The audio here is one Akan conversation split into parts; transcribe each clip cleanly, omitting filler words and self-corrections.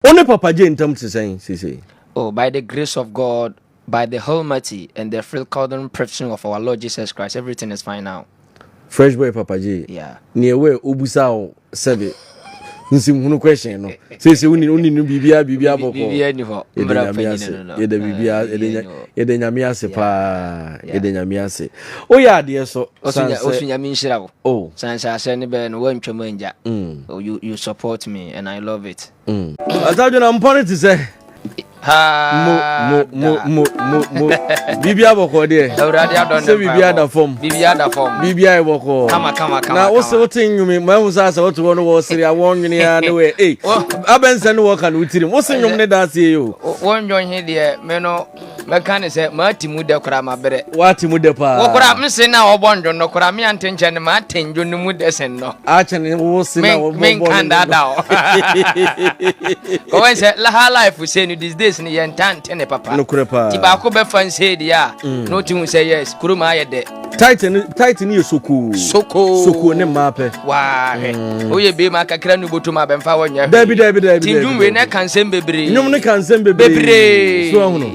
Only Papa J in terms of saying, see. Oh, by the grace of God, by the Almighty, and the full cordon protection of our Lord Jesus Christ, everything is fine now. Fresh boy Papa J. Yeah. Near where Ubusao said no question no. Say only bibia boko. Bibia ni ho. Mbra panyine no. Yeda bibia edenya se pa edenya se. Oh yeah dear so osunya mi nhira wo. Oh. Sansa ne be no wantwam anja. Oh you support me and I love it. Atadwe na mpone ti say mo bibia boko de awrade adon se bibia da form bibia boko kama na wo se wotin nyumi ma hu sa woto wo no wo sere awon nwene ya ne we abense ne wo kan wutiri wo se nyum ne da se yo won jon he de me no meka ne se ma timu de kora ma bere wa timu de pa wo kora me se na wo bonjo no kora me antenche ne ma tenjo ne mu de sen no a chene wo se na wo men kan da ko when say la life we say no these days ni yentante ne papa no kurepa ti ba ko be fan say dia no ti hu say yes kuruma aye de titan ye soko ne mape wa oye be ma kakra nu botuma be mfa wonya dabi ti ndumwe ne kansem bebre nyum ne kansem bebre so hono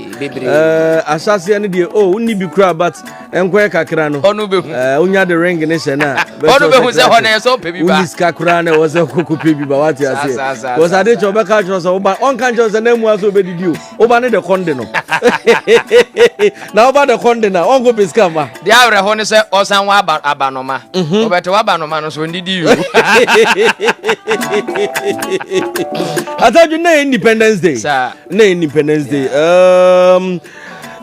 asase ne de unni bi kura but enkoye kakra no onu be hu unya the ring ne she na onu be hu se hono ye so pe bi ba unni skakra ne wo se koku pe bi ba wati ase wo sa de chobe ka cho so ba on kan cho se na mu aso be didi o ba ne de konde no na o ba de konde na on go beska ma de awre ho ne se osan wa abanoma obete wa abanoma no so ndidi yu Atadwe na Independence Day na Independence Day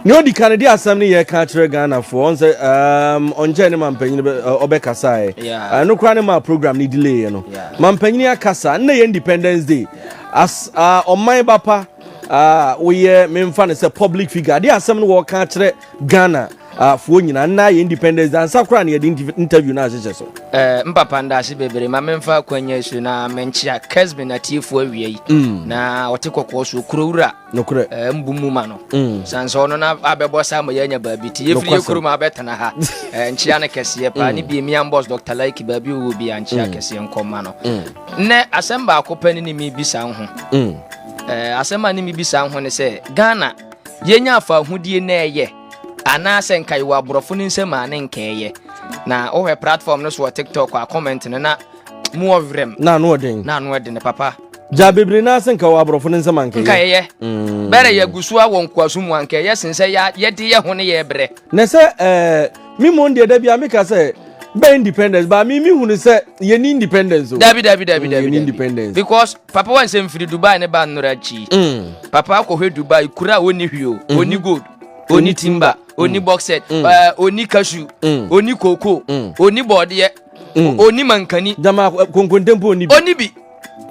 ni odi Canada asam ni ye ka kire Ghana for on say onje ne mampanyin obekasa e no kra ne ma program ni delay no mampanyin akasa na ye Independence Day as oman bapa we memfa ne say public figure dey asam no wo ka kire Ghana for nyina na ye Independence Day sakra na ye interview na ajeje so mpapa ndashi bebere ma memfa kwanya su na menchia Kesbe na tiefo awie na otekokko so kurowura no kure mbumu ma no sanso no na abebo sa ma yanya baabi ti yefri kuruma abetana ha nchia na kese pa ni bi mian boss Dr. Like baabi wo bi anchia kese nkoma no ne asemba akopani ni mi bisa ho asema ni mi bisa ho ne se Ghana yenya afa hudie na eye ana senkai wa brofo ni nsema ne nkeye na ohe platform no so TikTok a comment na mu ovrem na no den papa ja bebre na senka wa brofo ni nsema nkeye bere ya gusua won kwasu mu ankeye sense ya yede ye ho ne ye bre na se mi mo ndie da bia meka se be independence ba mi hunu se ye ni independence dabi independence because papa wan sem free Dubai ne ba nurachi papa ko he Dubai kura oni hwio oni gold oni timber oni boxet oni cashew oni cocoa oni body oni mankani jama konkontempo oni bi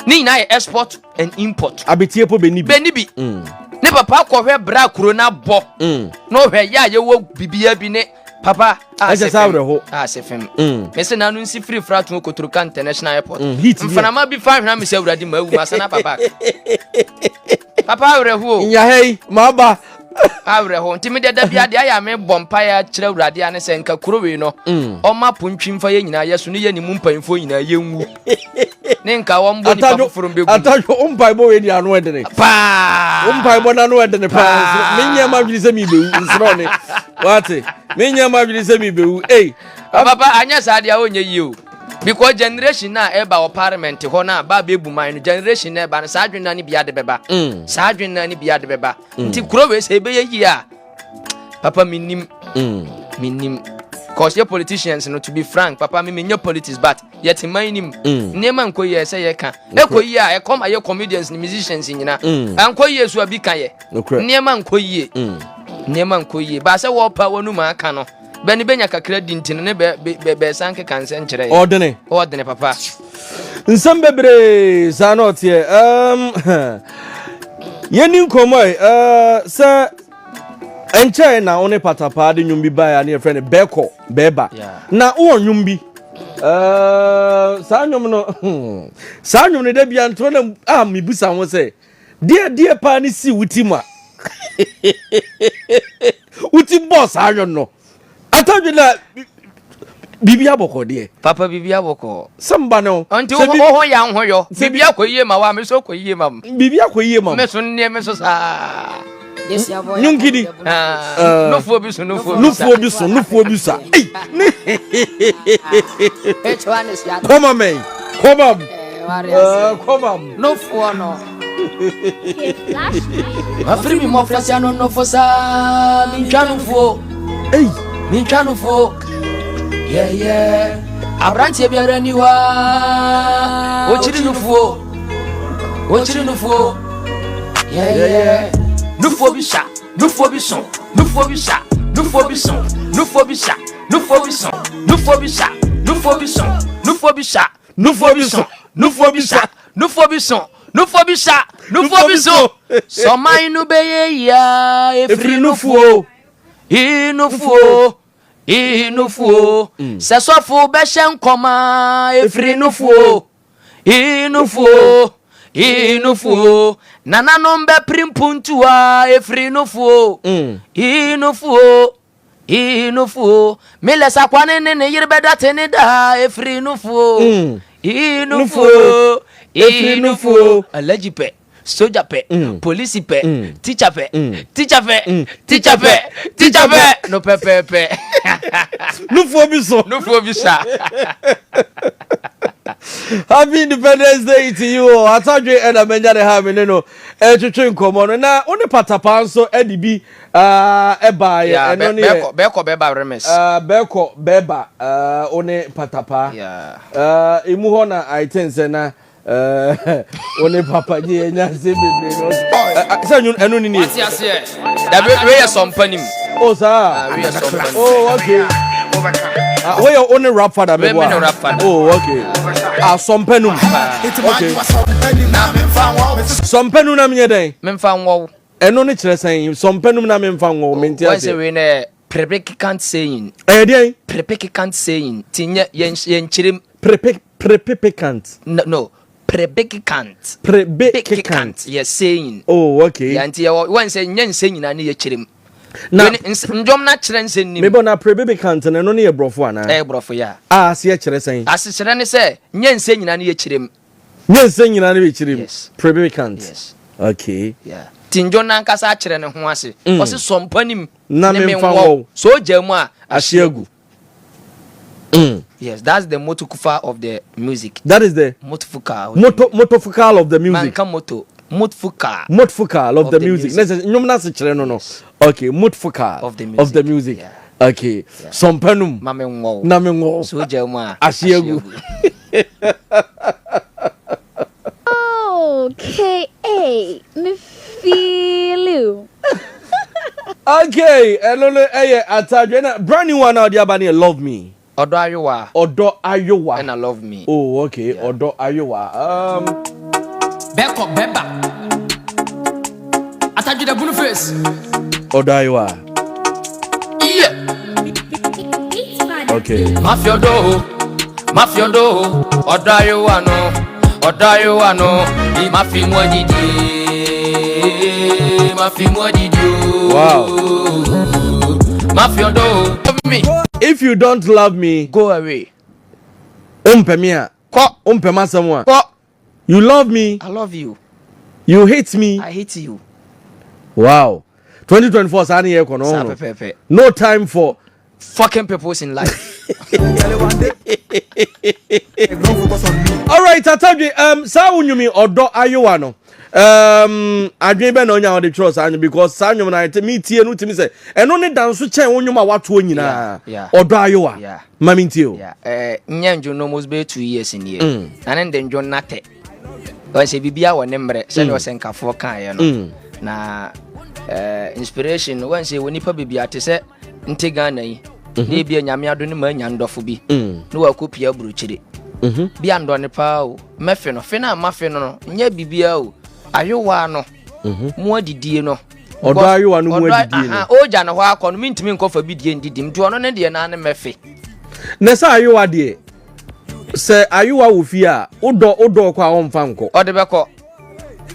ni na export and import abetie po beni bi ne papa ko hwe bra kuro na bo no hwe ya ye wo bibia bi ne papa asefem mese na no nsi free frat no Kotoruka International Airport mfana ma bi fa hwa me se awurade ma wu masana papa awreho nya hey ma ba awreho ntimi de da bia de aya me bompa ya kire awurade ane se nka kurowe no oma pontwi mfa ye nyina yeso ne ye ni mumpanfo nyina ye nwu ne nka wo mbo ni papa forum begu Atadwe umpaibo we ni anu edene pa umpaibo na anu edene pa menya ma bi se mi bewu nsro ne wate menya ma bi se mi bewu papa anya sa dia onye yi o because generation na eba o parliament ho na ba bebu man no generation na eba na sa adwen na ni bia de beba sa adwen na ni bia de beba nti kuro we se be yi a papa minim cause your politicians no to be frank papa me menyo politics but yet minim nema nko ye se ye ka ekoyi a e come aye comedians ni musicians nyina anko ye so abi kan ye nema nko ye ba se wo pa wonu ma aka no beni benya kakra dintin ne be sanke kanse nkyere ordene papa nsem bebre sa no tie yeni nkomoi sa enche na one patapa de nyumbi ba ya ne friend beko beba na wo nyumbi sa nyum no sa nyum ne da bia nto na mibusa ho se die pa ni si wutima uti boss ayo no Atadwe na Bibia boko de. Papa bibia boko. Samba no. Anti ho ya ho yo. Bibia ko yie ma wa me so ko yie ma. Bibia ko yie ma. Me so ne me so sa. Nyunkidi. Nufu obi so. Come on, man. Come on. Come on. Nufu no. Afri mi mo flasi no sa mi twanufu. Hey, mi twanufu. Yeah. Abranti ebiara ni wa. Ochiri nufu. Yeah. Nufu bisha. So mainu beye ya efri nufu. Inufu. Se sofu beshen koma efri nufu. Inufu. Nana nombe primpuntua efri nufu. Inufu. Mile sakwane nene yirbeda tenida efri nufu. Inufu. Alejipe. Soldier pe, police pe, teacher pe. No pe. Nufu bisa. Happy Independence Day to you. Atadwe and Amenya de ha me no. Twetwe nkomo no na one patapa nso edibi eba ye eno ne beko beba remes. Beko beba one patapa. Yeah. Emu ho na I think say na one papa ji enya se bebre no. Say nyun eno ni ni. What you say? Da we are some panim. Oh sir. We are some panim. Oh okay. Where your only rap father me boy. Oh okay. Some penum. Okay. Some penum na me den. Me mfa nwo. Eno ne kire san some penum na me mfa nwo me ntia. Why say we na Politic can't saying. Den. Politic can't saying. Tinya yen chirim Politic can't. No. Politic can't. Politic can't. Yes saying. Oh okay. Ya ntia one say nyen saying na ye chirim. Na ndom na kire nsen ni. Me bo na Politic can't na no ne ye brofo ana. Brofo ya. Se ye kire san. Asesere ne say nyen saying na ye chirim. Nyen saying na ye chirim. Yes. Politic can't. Yes. Okay. Yeah. Tinjo na nkasa kire ne ho ase. O se sompanim na me mfa wo. So jamu a Ashiagu. Yes, that's the motofuka of the music. That is the motofuka. Motofuka of the music. Manka motofuka of the music. Nyom na se kire no no. Okay, motofuka of the music. Yeah. Okay. Yeah. Sompanum. Na me ngo. So jamu a Ashiagu. Okay, hey, me feel you. Okay, hello, Atadwe na brand new one out there bani Love Me. Odo Ayowa. And I Love Me. Oh, okay. Yeah. Odo Ayowa. Beko Beba. Atadwe the blue face. Odo Ayowa. Yeah. Okay. Mafiodo. Odo Ayowa no. Mafi mwajidi. Wow. Mafiodo. Me. If you don't love me, go away. Umpemia. Ko. Umpema someone. Ko. You love me. I love you. You hate me. I hate you. Wow. 2024 sani ye kono. No time for fucking purpose in life. All right, Atadwe, sa unyumi Odo Ayowa no. Adwen be na onya on the trust and because sa nyum na me tie no timi say eno ne danso chen onyum a wato nyina Odo Ayowa mami tie o nyanjo no must be 2 years in here and then njo nate o se bibia wo ne mre se ne o se nkafo kan ye no na inspiration when say woni pa bibia te se nte Ghana yi na bia nyame ado ne ma nya ndofo bi no wa kopia buruchire bia ndo ne pa o mefe no fe na mafe no nya bibia o Ayowa no mu adidie no Odo Ayowa no mu adidie no oja no ho akọ no mintimi nkofa bidie ndidim nti ono ne de na ne mefe na sa Ayowa de se Ayowa wo fi a odo kwa wonfa nko ode beko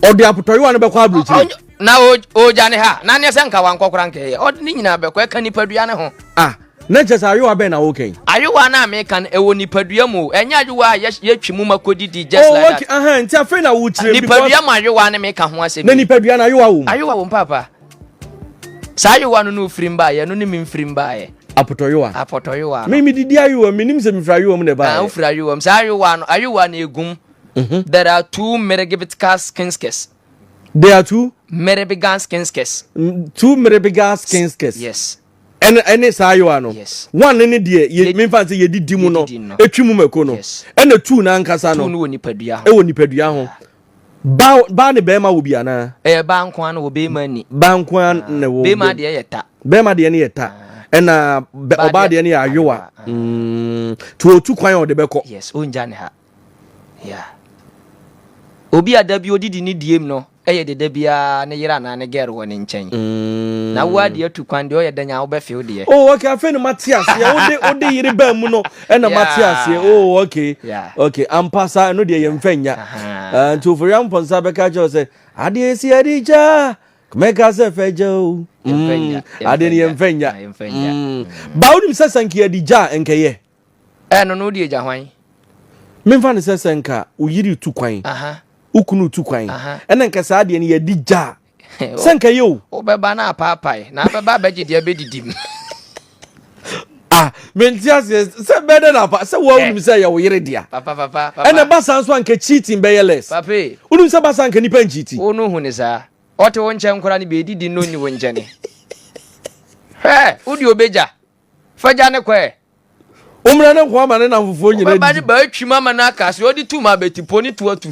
ode apotoyo ne beko abruchi na oja ne ha na ne se nka wankokora nke ye ode ni nyina beko e ka nipadua ne ho na just ayewa be na okay ayewa na American ewo nipadua mu enya ayewa ye twimu makodidi just like that aha nti afei na wo kire nipadua mu ayewa na meka ho asem na nipadua na ayewa wo papa sa ayewa no frimba ye no ni mfrimba ye apotoyewa me didi ayewa me nim se me fra ayewa mu ne ba fra ayewa sa ayewa na egum there are 2 meregebitas kinskes. There are 2 merebigas kinskes. 2 merebigas kinskes. Yes. Any sayo no. Yes. One any dear ye me fancy ye didi mu no. Etwi mu mako no. And 2 na nkasa no. 2 no nipadua. E wo nipadua ho. Ba ne be ma wo bia na. Ba nko an wo be ma ni. Ba nko an ne wo. Be ma de yeta. Be ma de ne yeta. Ena oba de ne ayewa. To otu kwan o de be ko. Yes, onja ne ha. Yeah. Obi adabi odidi ni diem no eye de bia ne yira na ne gere woni nchen na wo ade atu kwan de o ye danya wo be fe ode okay afi no Matias ya ode yiri ba mu no na Matias okay okay ampasa no de ye mfanya nti for yam ponsa be ka jo say ade si adija kumeka se fejo ade ni mfanya ba wodim sasanki adija enkaye no de eja hwan memfa ne sasanka uyiri tu kwan ukunu tu kwan ena nkasa ade ne yedi ja senka yo obeba na papai na beba beji de abedidim mentias se bede na pa se wo unim se ya wo yire dia papa ena basan so anka cheating be yeles papa unim se basan ka nipa cheating onu hu ne za ote wo nche nkora ne be didi no ni wo nche ne udi obeja faja ne kwe umra ne kwa ma ne na fufuo nyina ba ba atwi mama na aka se odi tu ma betipo ni tu atu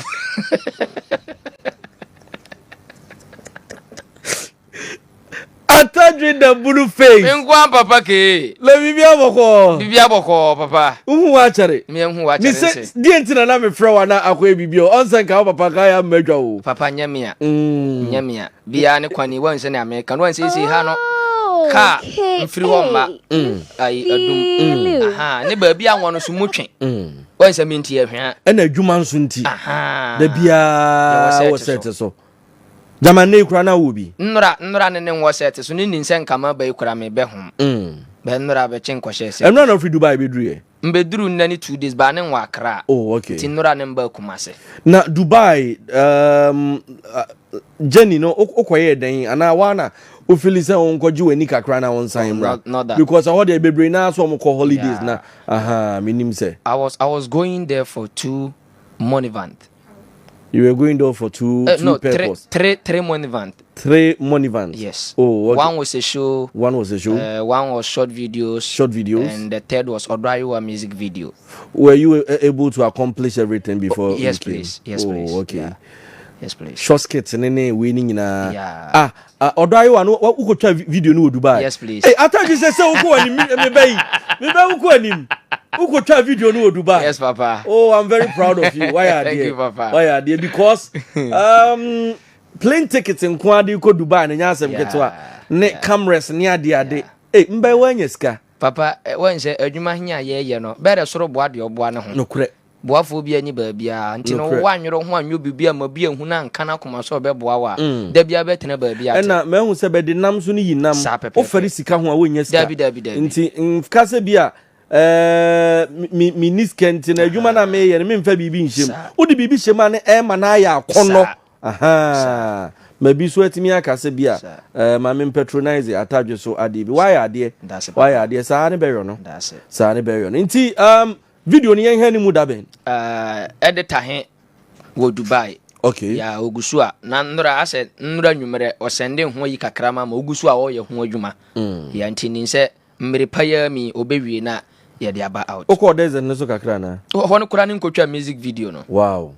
Atadwe the blue face ngwa papa ke le bibia boko papa uhu wa chere me hu wa chere ni se die ntina na me frɛ wa na akwa bibio onsen ka papa ka ya madwa wo papa nyamia bia ne kwani wan se na America no wan se ha no ka mfiri ho mba ai adum ne ba bia won so mutwe wan se minti ahwa na adwuma nso nti da bia wo set so Jaman ne kura na wo bi nnura ne wo set so ni ninsen kama ba kura me be hom be nnura be chen kwhye se nnura na free Dubai be duru ye mbeduru nnani 2 days ba ne wo akra okay ti nnura ne mba kumase na Dubai Jenny no okoye den ana wana o feel say on kwaji wani kakra na won sign bra because I dey bebre na so mo call holidays na minim say I was going there for 2 money event. You were going there for two purposes? Three money event. 3 money events? Yes. Oh, okay. One was a show. One was short videos. And the third was Odraiwa music video. Were you able to accomplish everything before? Yes, please. Yes, please. Okay. Yeah. Yes, please. Short skits and then winning na. Yeah. Odraiwa no what uko try video no Dubai. Yes, please. Hey, I thought you said so uko anim me uko anim. Uko try video no Dubai. Yes, Papa. Oh, I'm very proud of you. Why are Thank you, Papa. Why are they? Because plane tickets in Kwadi uko Dubai na nyasem ketwa. Ne cameras ni ade. Eh, mba wanya ska. Papa, when say adwuma hia ye no. Bere soro boa de oboa ne ho. No kure. Boafo bi ani ba bia nti no wanwero ho anwo bibia ma bia hu na nka na koma so be boa wa da bia be tena ba bia na ma hu se be de nam so ni yinam o fari sika ho a wonya sika dabi nti nka se bia mi niskenti na adwuma na me ye ne memfa bibi nhyem wo de bibi hyem ane e ma na ya akono ma bi so atimi aka se bia ma me patronize Atadwe so ade bi why ade sa ne be yo no sa ne be yo nti video ni yen mu da ben editor he wo Dubai okay ya ogusu a na nnura ase nnura nwumere o sende ho yi kakrama ma ogusu a wo ye ho adwuma ya ntini se mmere paya mi obewie na ye de aba out okọ deze ne so kakra na ho no kura ni nkotwa music video no wow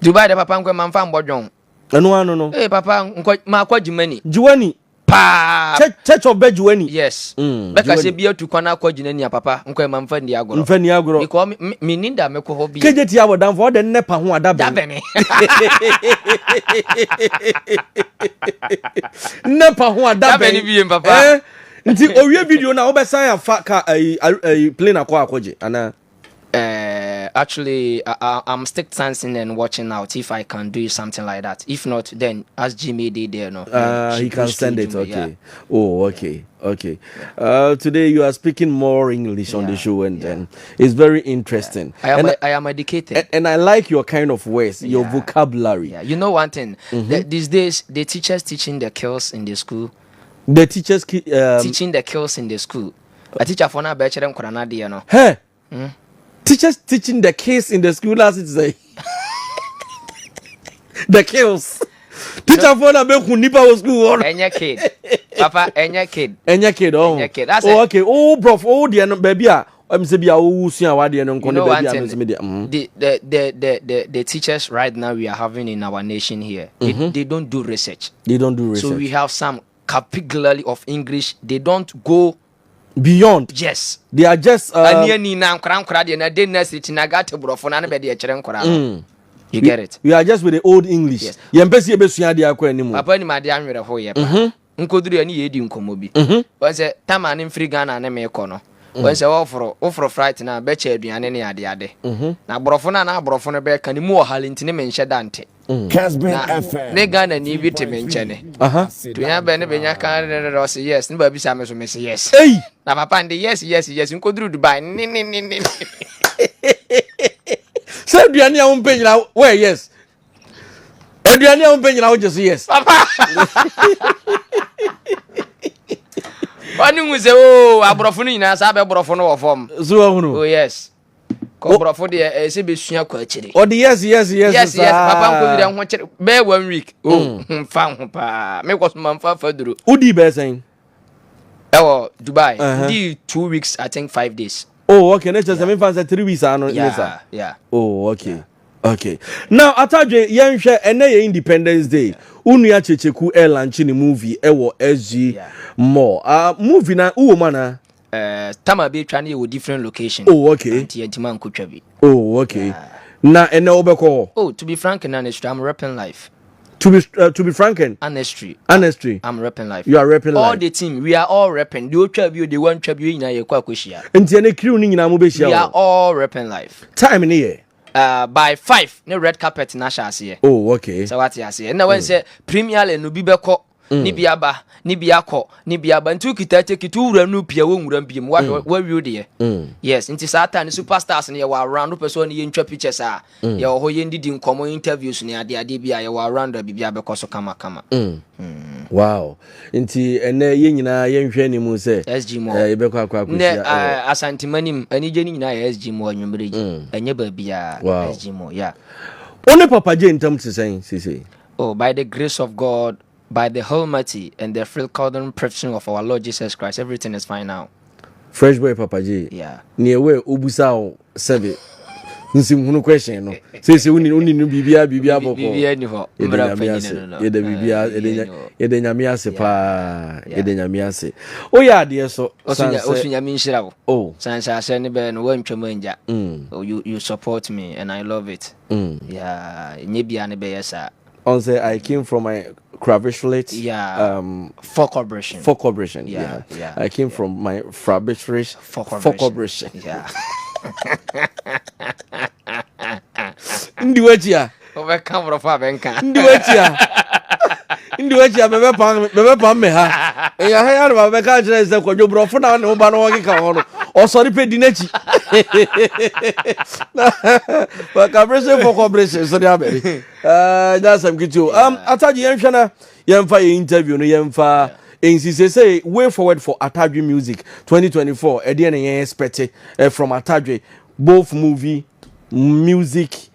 Dubai de papa nkwa mamfa mbodwon eno ano no papa nkwa ma kwa jiwani pa church of Bejuani yes beka se bia tu kwana kwa jinani papa nkwa mamfa ndi agoro because me ninda me ko hobi kejeti abodan for de nepa ho adabe nepa ho adabe ni bi papa nti owie video na obesan afa ka plane akwa akoje ana actually, I'm still dancing and watching out if I can do something like that. If not, then as Jimmy did there, no. He can send it. Okay. Oh, okay. Okay. Today you are speaking more English on the show, and it's very interesting. I am educated, and I like your kind of words, your vocabulary. Yeah. You know one thing. These days, the teachers teaching the kills in the school. The teachers teaching the kills in the school. A teacher for now, bachelor and Korana, you know. Hey. Teachers teaching the kids in the school, as it say. The kills. Teacher for na be kunipa was school. Enya kid. Papa, enya kid. Enya kid, oh. Enya kid. That's okay. Oh, prof, oh, dear, baby. I'm say be a usia wa dear no the teachers right now we are having in our nation here. They don't do research. They don't do research. So we have some particularly of English. They don't go beyond. Yes. They are just you get it. We are just with the old English. Yes. Papa ni ma dia nwere ho ye pa. Nkoduru ani ye di nkomo bi. Won say tama ne free Ghana na me kono. Won say ofro fright na be cha aduane ne ade. Na borofo na borofo no be kan mu ohalenti ne me nhye dante. Casbin FM. Ne Ghana ni bi te me nchene. To ya be ne be nya kan re say yes, ne ba bi sa me so me say yes. Hey. Na papa ndi yes nkoduru Dubai. Ni. Say aduane a won pe nyina where yes. Aduane a won pe nyina wo just yes. Papa. Wani mu se o aborofo no nyina sa be borofo no wo fom. So ahunu. Oh yes. Ko borofo de se be sua kwa chiri. Oh the yes. Yes, papa nkoduru ho chiri be 1 week. Oh, fa ho pa. Me ko so man fa duro. Udi be saying. Dubai. Di 2 weeks, I think 5 days. Oh, okay. Next time, if I say 3 weeks, I know. Yeah. Oh, okay. Yeah. Okay. Now, Atadwe, yenhwe ene Independence Day. Unuya checheku launch ni movie ewo SG more. Movie na uwo mana. Tama be trying to different location. Oh, okay. Anti-man kutwabi. Oh, okay. Na ene obeko. Oh, to be frank and honest, I'm rapping life. To be frank and honestly, I'm rapping life. You are rapping life. All the team, we are all rapping. The Otwabi, the one Trabi in a Kwakushia. Enti ene crew ni nyina mo be shia. We are all rapping life. Time ni here. By 5, no red carpet na sha ase. Oh, okay. So what you say? Na when say Premier le no bi beko ni biaba ni biako ni biaba ntu kita take tu wura no pia wo nwura biem wa wi de. Yes, nti satan ni superstars ni ya wa around person ni ntwa pictures a ya ho ye ndidi nkomo interviews ni ade bia ya wa around bibia beko so kama. Wow. Nti ene ye nyina ye nhwe ni mu se SG mo. Ye beko akwa ne asantimanim ani je ni nyina ya SG mo anwumre ji. Enye ba bia SG mo yeah. One Papa J ntam tsen sisi. Oh, by the grace of God, by the Almighty and the full cordon protection of our Lord Jesus Christ, everything is fine now. Fresh boy Papa J. Yeah. Near where obusa o sebe. Nsim hunu question no. Say uni no bibia boko. Bibia ni ho. Mbra panyin no. Ye da bibia ye da nyame ase pa. Ye da nyame ase. O ya de so. Osunya mi nhira wo. Oh. Sansa ase ne be no wantwam anja. Oh, you support me and I love it. Yeah, nye bia ne be yesa. On say I came from my Cravishlet. Yeah. For corporation. Yeah. I came from my Cravishlet for corporation. Yeah. Ndi wachia. Obe kamro fa benka. Ndi wachia bebe pam me ha. Ya ha ya ba be ka jere se kwadwo brofo na ne ba no wo kika ho no. Osori pe di nachi. But corporation for corporation so dia be. That's some kitu. Atadwe yenhwe na yemfa interview no yemfa say way forward for Atadwe music 2024. Ede na yen expect from Atadwe both movie music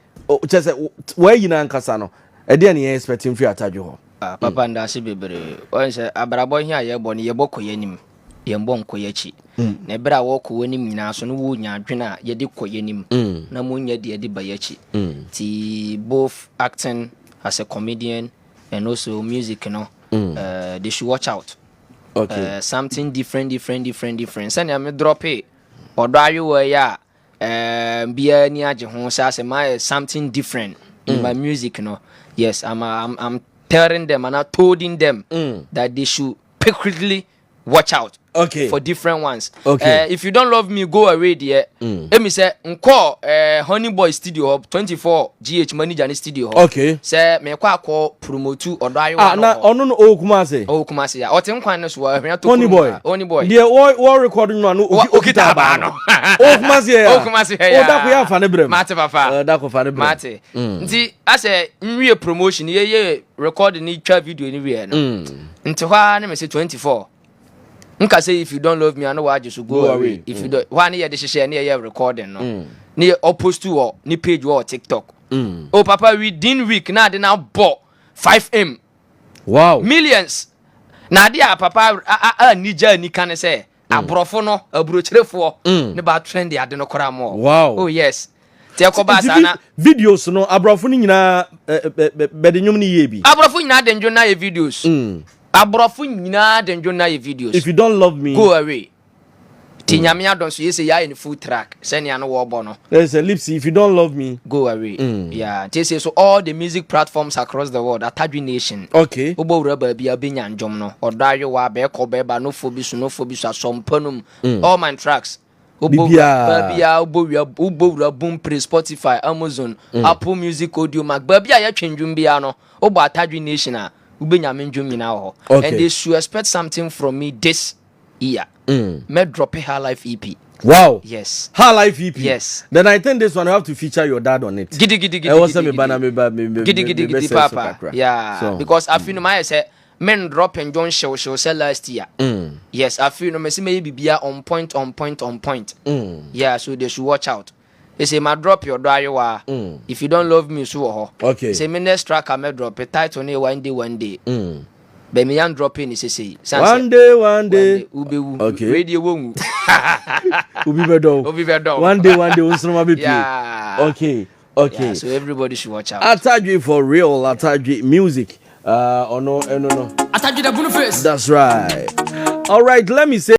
just where you na nkasa no. Ede na yen expecting for Atadwe ho. Papa ndase bebre. O say abrabo hia ye bo ne ye bokọ yanim. Ye mbọ nkọ yachi. Na ebra wo kọ wanim nyina so no wo nya adwena ye de kọ yanim. Na mo nya de ba yachi. Ti both acting as a comedian and also music, you know. They should watch out. Okay. Something different. Send me drop it. Or do you ya be ni aje ho say my something different in my music, you know. Yes, I'm telling them and I'm told them that they should quickly watch out. Okay. For different ones. Okay. If you don't love me, go away there. Emi say call Honey Boy Studio Hub 24 GH Manager ni Studio Hub. Okay. Say me call promote odayo. Na ono no Kumasi. Kumasi ya. Otem kwan no so Honey Boy. Honey Boy. Dear all recording no okita ba no. Kumasi ya. Kumasi ya. Da ko ya fa ne brem. Mate papa. Da ko fa ne brem. Mate. Nti ase nwie promotion ye record ni twa video ni we no. Nti hwa na me say 24. Nka say if you don't love me I know why you should go away. If you don't why na ye share na ye recording no. Na ye post to ni page or TikTok. Oh papa within week na dey now bought 5M. Wow. Millions. Na dia papa nija ni kan say abrofo no abrochirefo ne ba trend ya de no kora mo. Wow. Oh yes. Te akoba sana videos no abrofo ni nyina be de nyum ni ye bi. Abrofo nyina de njo na ye videos. Abrofo nyina de njo na ye videos. If you don't love me, go away. Tinyame adon so yese ya in full track. Send ya no wo bo no. There's a lipsy. If you don't love me, go away. Yeah, they say so all the music platforms across the world, Atadwe Nation. Okay. Obo raba bia benya njom no. Odayo wa be ko be ba no fobi so asompanum. All my tracks. Obo bia obo boom pre Spotify, Amazon, Apple Music, Audio Mac. Bia ya twendwum bia no. Obo Atadwe Nation a ubenya menjum nyina ho. And they should expect something from me this year. Me drop her life EP. Wow. Yes. Her life EP. Yes. Then I think this one I have to feature your dad on it. Gidi. I was me papa. Yeah. So. Because I feel no my say men drop and John show say last year. Yes, I feel no me say maybe be on point. Yeah, so they should watch out. They say my drop your diary if you don't love me so okay. Say me next track I may drop a title ne one day. Be me yan drop in is say one day okay. Radio won't Ubi bedo. One day unsoma be yeah. Okay. Yeah, so everybody should watch out. Atadwe for real, Atadwe music. No. Atadwe the blue face. That's right. All right, let me say